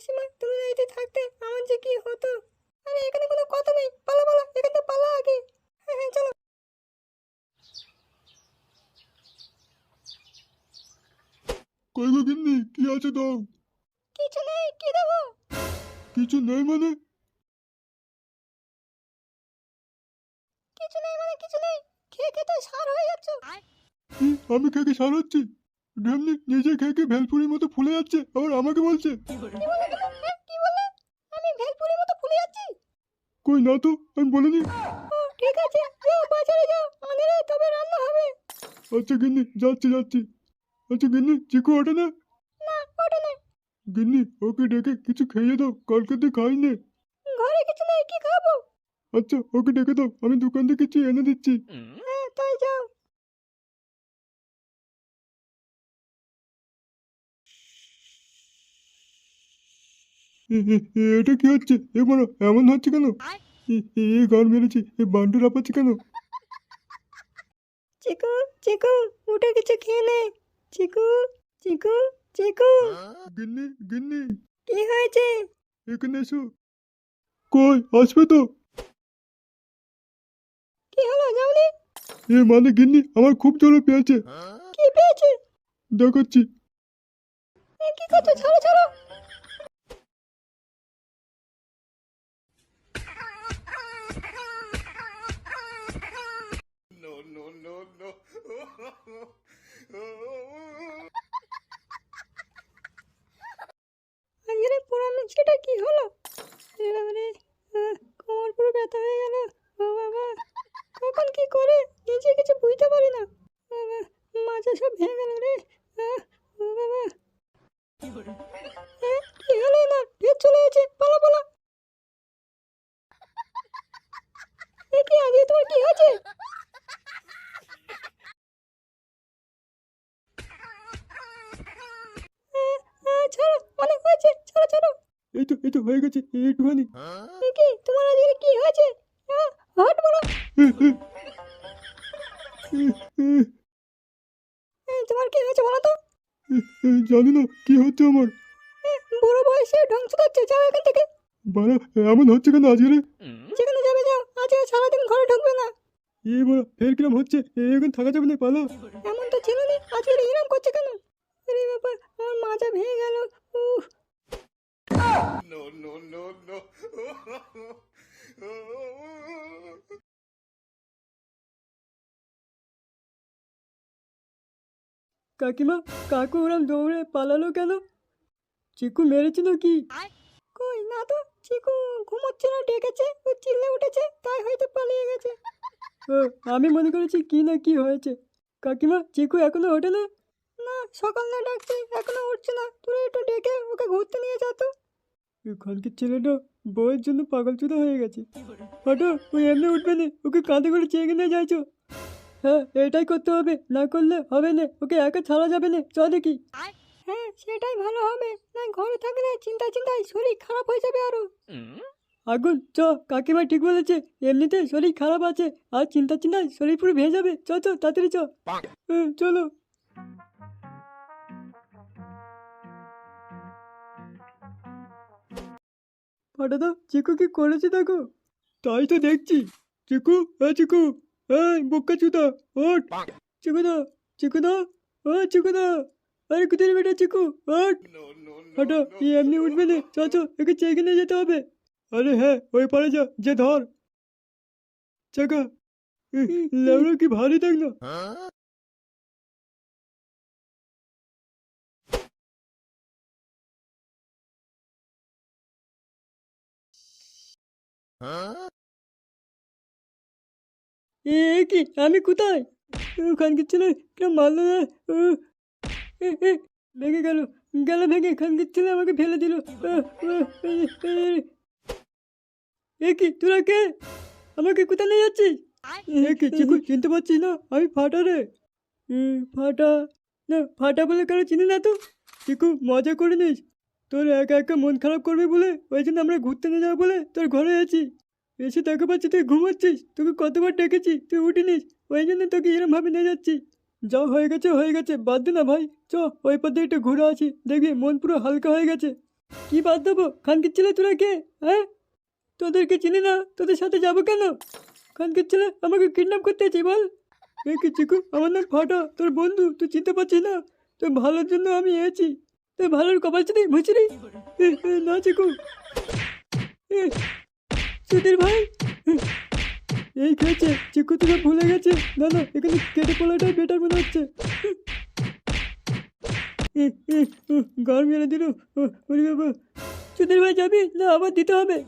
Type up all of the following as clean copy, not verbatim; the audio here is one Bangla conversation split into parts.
মাসিমা তুমি বাড়িতে থাকতে আমার যে কি হতো। আরে এখানে কোনো কথা নেই, পালা পালা এখান থেকে পালা আগে। হ্যাঁ হ্যাঁ চলো। কই গো গিন্নি, কি আছে দাও? কিছু নেই, কি দেবো? কিছু নেই মানে? কিছু নেই মানে কিছু নেই, খেয়ে খেয়ে তো সার হয়ে যাচ্ছ। কি, আমি খেয়ে সার হচ্ছি? ঢেমনি নিজে খেয়ে ভেলপুরির মতো ফুলে যাচ্ছে, আবার আমাকে বলছে। কি বলে তুমি? হ্যাঁ কি বলে? আমি ভেলপুরির মতো ফুলে যাচ্ছি? কই না তো, আমি বলিনি। ও ঠিক আছে, যাও বাজারে যাও, আনলে তবে রান্না হবে। আচ্ছা গিন্নি, যাচ্ছি যাচ্ছি। আচ্ছা গিন্নি, চিকু ওঠে না? না ওটা না। গিন্নি ওকে ডেকে কিছু খেয়ে দাও, কালকে দিয়ে খাইনি। ঘরে কিছু নেই, কি খাবো? আচ্ছা ওকে ডেকে দাও, আমি দোকান থেকে কিছু এনে দিচ্ছি। হ্যাঁ তাই যাও। এটা কি হচ্ছে? এ বড় এমন হচ্ছে কেন? গান মেরেছি, এ বান্ডু রাপাচ্ছে কেন? চিকু চিকু, উঠে কিছু খেয়ে নে। চিকু চিকু চিকু। গিন্নি গিন্নি, কি হয়েছে? এখানে এসো। কই আসবে তো? কি হলো, যাওনি? এ মানে গিন্নি, আমার খুব জোরে পেয়েছে। কি পেয়েছে? দেখাচ্ছি। এ কি করছো, ছাড়ো ছাড়ো। আজকে পুরানো সেটা কি হলো? এ বাবারে, কোমর পুরো ব্যথা হয়ে গেল। ও বাবা, কখন কি করে নিজে কিছু বুঝতে পারি না। বাবা, মাথা সব ভেঙে গেল রে। ও বাবা, কি হলো না? ভেদ চলে গেছে, পালা পালা। এ কি, আজকে তোমার কি হয়েছে? ছাড়ো, অনেক হয়েছে, ছাড়ো ছাড়ো। এই তো হয়ে গেছে, একটুখানি। এ কি, তোমার আজকে কি হয়েছে? হাট বলো। তোমার কি হয়েছে বলো তো? জানি না কি হচ্ছে আমার। বুড়ো বয়সে ঢং শোনাচ্ছে, যাও এখান থেকে। বাড়া, এমন হচ্ছে কেন আজকে রে? যেখানে যাবে যাও, আজকে সারাদিন ঘরে ঢুকবে না। বাড়া ফের কিরম হচ্ছে, এখন থাকা যাবে না, পালা। এমন তো ছিল না, আজকে এরকম করছে কেন? আরে বাবা, আমার মাজা ভেঙে গেল। উফ। কাকিমা, কাকু ওরম দৌড়ে পালালো কেন? চিকু মেরেছিল কি? কই না তো, চিকু ঘুমোচ্ছিল, ডেকেছে, ও চিল্লে উঠেছে, তাই হয়তো পালিয়ে গেছে। ও, আমি মনে করেছি কি না কি হয়েছে। কাকিমা, চিকু এখনো ওঠে না? না, সকাল না ডাকছি, এখনো উঠছে না। তুই একটু ডেকে ওকে ঘুরতে নিয়ে যা তো। এখানকার ছেলেটা বউয়ের জন্য পাগলচুদা হয়ে গেছে। হটো, ওই এমনি উঠবে না, ওকে কাঁধে করে চেয়ে নিয়ে যাইছো। হ্যাঁ, এটাই করতে হবে, না করলে হবে না, ওকে একা ছাড়া যাবে না, চ দেখি। হ্যাঁ সেটাই ভালো হবে, না ঘরে থাকলে চিন্তায় চিন্তায় শরীর খারাপ হয়ে যাবে আরো। আগুন, চ, কাকিমা ঠিক বলেছে, এমনিতে শরীর খারাপ আছে, আর চিন্তা চিন্তায় শরীর পুরো ভেঙে যাবে, চ চ তাড়াতাড়ি চ। চলো। ফাটাদা, চিকু কি করেছে দেখো। তাই তো দেখছি। চিকু, চিকু, বোকা চুদা, ওঠ। চিকুদা, চিকুদা, চিকুদা, আরে কোথায় বেটা চিকু, ওঠ। ফাটা, এমনি উঠবে না, চ চ, একে চেকে নিয়ে যেতে হবে। আরে হ্যাঁ, ওই পারে যা, যে ধর চাকা। লেবড়া কি ভারী দেখ না। এ কি, আমি কোথায়? খানকে ছেলে কেউ মারলো না। ভেঙে গেল, গেল ভেঙে, খানকে ছেলে আমাকে ফেলে দিল। এ কি, তোরা কে? আমাকে কোথায় নিয়ে যাচ্ছিস? এ কি চিকু, চিনতে পারছিস না? আমি ফাটা রে। ফাটা? না, ফাটা বলে কারো চিনি না তো। চিকু, মজা করে নিস। তোর একা একা মন খারাপ করবে বলে ওই জন্য আমরা ঘুরতে নিয়ে যাবো বলে তোর ঘরে আছি। এসে দেখা পাচ্ছি তুই ঘুমাচ্ছিস, তোকে কতবার ডেকেছি তুই উঠিনিস, ওই জন্য তোকে এরম ভাবে নিয়ে যাচ্ছি। যা হয়ে গেছে হয়ে গেছে, বাদ দে না ভাই। চ, ওই পথে একটু ঘুরে আছি, দেখবি মন পুরো হালকা হয়ে গেছে। কি বাদ দেবো? খানকির ছেলে তোরা কে? হ্যাঁ, তোদেরকে চিনি না, তোদের সাথে যাবো কেন? খানকির ছেলে আমাকে কিডন্যাপ করতে চাই বল? এ কি চিকু, আমার নাম ফাটা, তোর বন্ধু, তুই চিনতে পারছিস না? তোর ভালোর জন্য আমি এসেছি। তোর ভালোর কপাল চিনি মুচড়ি। না চিকু, সুধীর ভাই এই খেয়েছে। চিকু তোকে ভুলে গেছে। না না, এখানে কেটে পড়াটাই বেটার মনে হচ্ছে। গান মেরে দিল। ওরে বাবা, সুধীর ভাই যাবি না আবার দিতে হবে?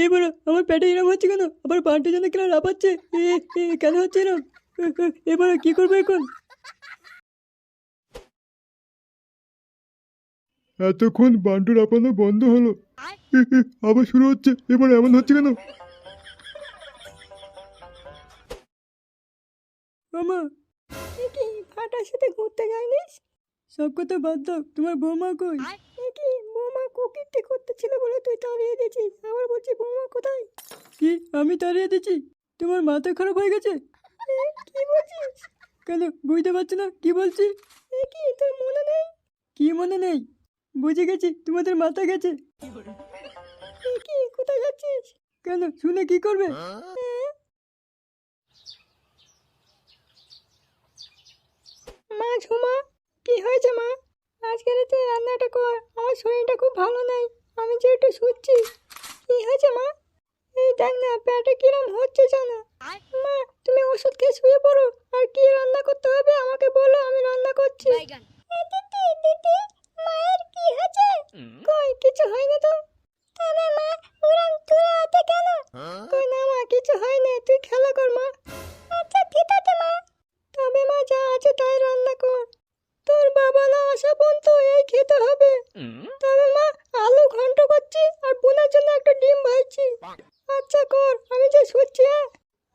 এবার আমার পেটে এরম হচ্ছে কেন? আবার পান্টি যেন কেন লাফাচ্ছে। কেন হচ্ছে এরম? এবার কি করবো এখন? এতক্ষণ বান্টু লাফানো বন্ধ হলো, আবার শুরু হচ্ছে। এবার এমন হচ্ছে কেন? মামা, কি ফাটার সাথে ঘুরতে যাইনিস? সব কথা বাদ দাও, তোমার বৌমা কই? কি বৌমা কুকিরটি করতেছিল বলে তুই তাড়িয়ে দিয়েছিস, আবার বলছি বৌমা কোথায়? কি আমি তাড়িয়ে দিচ্ছি? তোমার মাথা খারাপ হয়ে গেছে? কি বলছিস? কেন বুঝতে পারছো না কি বলছি? কি তোর মনে নেই? কি মনে নেই? বুঝে গেছি তোমাদের মাথা গেছে। কি কোথায় যাচ্ছিস? কেন শুনে কি করবে? মা ঝুমা, কি হয়েছে মা? আজকে তুই রান্নাটা কর, আমার শরীরটা খুব ভালো নেই, আমি যে একটু শুচ্ছি। কি হয়েছে মা? এই দেখ না পেটে কিরম হচ্ছে জানো। মা তুমি ওষুধ খেয়ে শুয়ে পড়ো, আর কি রান্না করতে হবে আমাকে বলো, আমি রান্না করছি। দিদি দিদি, মায়ের কি হয়েছে? কই কিছু হয়নি তো। তবে মা ওরম তুলে আছে কেন? কই না মা কিছু হয়নি, তুই খেলা কর মা। আচ্ছা ঠিক আছে মা। তবে মা যা আছে তাই রান্না কর, তোর বাবা না আসা পর্যন্ত এই খেতে হবে। তবে মা আলু ঘন্ট করছি আর বোনের জন্য একটা ডিম ভাজছি। আচ্ছা কর, আমি যে শুচ্ছি। হ্যাঁ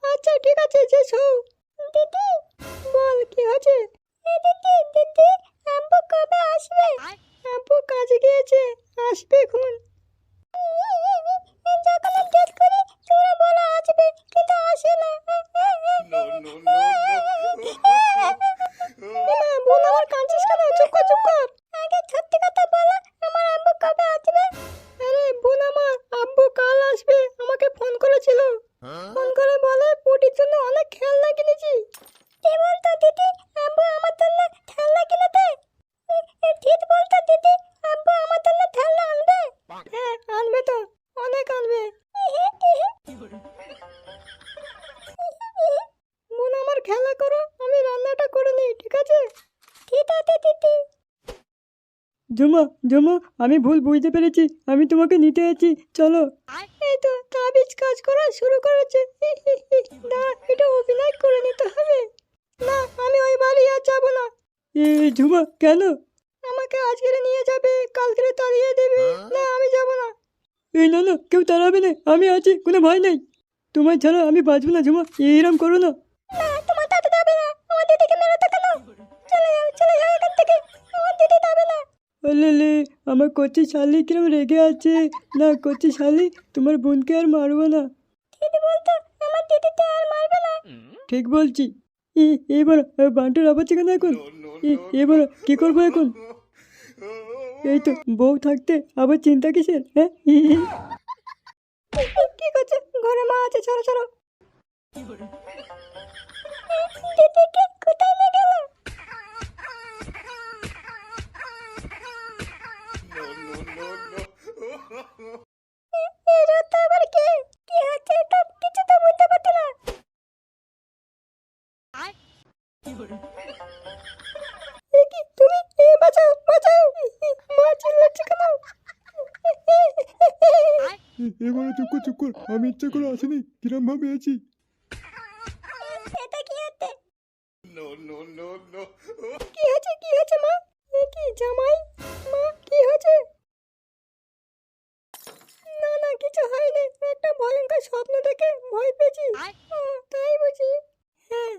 আচ্ছা ঠিক আছে, যে শো। দিদি বল কি হয়েছে? দিদি দিদি, আব্বু কবে আসবে? আব্বু কাজে গিয়েছে, আসবে এখন। যখন ডেট করে তোরা বলো আসবে, কিন্তু আসে না। বোন আমার কাঁদছিস কেন? চুপ কর চুপ কর। আগে সত্যি কথা বলো, আমার আব্বু কবে আসবে? আরে বোন আমার আব্বু কাল আসবে, আমাকে ফোন করেছিল। ফোন করে বলে পুটির জন্য অনেক খেলনা কিনেছি। কি বলতো দিদি, আব্বু আমার জন্য খেলনা কিনে দেয়? ঠিক বলতো দিদি, আব্বু আমার জন্য খেলনা আনবে? হ্যাঁ আনবে তো, অনেক আনবে। বোন আমার খেলা করো, আমি রান্নাটা করে নিই, ঠিক আছে? ঠিক আছে দিদি। জমা জমা, আমি ভুল বুঝতে পেরেছি, আমি তোমাকে নিতে এসেছি, চলো। এই তো তাবিজ কাজ করা শুরু করেছে। না এটা অভিনয় করে নিতে হবে। না আমি ওই বাড়ি আর যাবো না। ঝুমা কেন? আমাকে আজকে নিয়ে যাবে, কালকে তাড়িয়ে দেবে। না আমি যাবো না। না না, কেউ তাড়াবে না, আমি আছি, কোনো ভয় নেই। তোমার ছাড়া আমি বাঁচবো না ঝুমা, এইরকম করো না। না তোমার দাদা যাবে না, আমার দিদিকে মেরে তো কেন? চলে যাও এখান থেকে, আমার দিদি যাবে না। লে আমার কচি শালি কিরম রেগে আছে। না কচি শালি, তোমার বোনকে আর মারবো না। দিদি বলতো আমার দিদিতে আর মারবে না। ঠিক বলছি। এবার বান্টুর আবার কেন এখন? এবার কি করবো এখন? এই তো বউ থাকতে আবার চিন্তা কিসের? হ্যাঁ কি করছে? ঘরে মা আছে, ছাড়ো ছাড়ো। দিদিকে কোথায় নিয়ে গেল? এরা তো আবার কে? কি হচ্ছে তো কিছু তো বুঝতে পারছি না। কি তুমি? বাঁচাও বাঁচাও, মা চিল্লাচ্ছে কেন? এবারে চুপ কর, আমি ইচ্ছা করে আসিনি, কিরম ভাবে আছি। এটা কি হচ্ছে? কি হয়েছে মা? কি জামাই? মা কি হয়েছে? না না কিছু হয়নি, একটা ভয়ঙ্কর স্বপ্ন দেখে ভয় পেয়েছি। ও, তাই বুঝি? হ্যাঁ।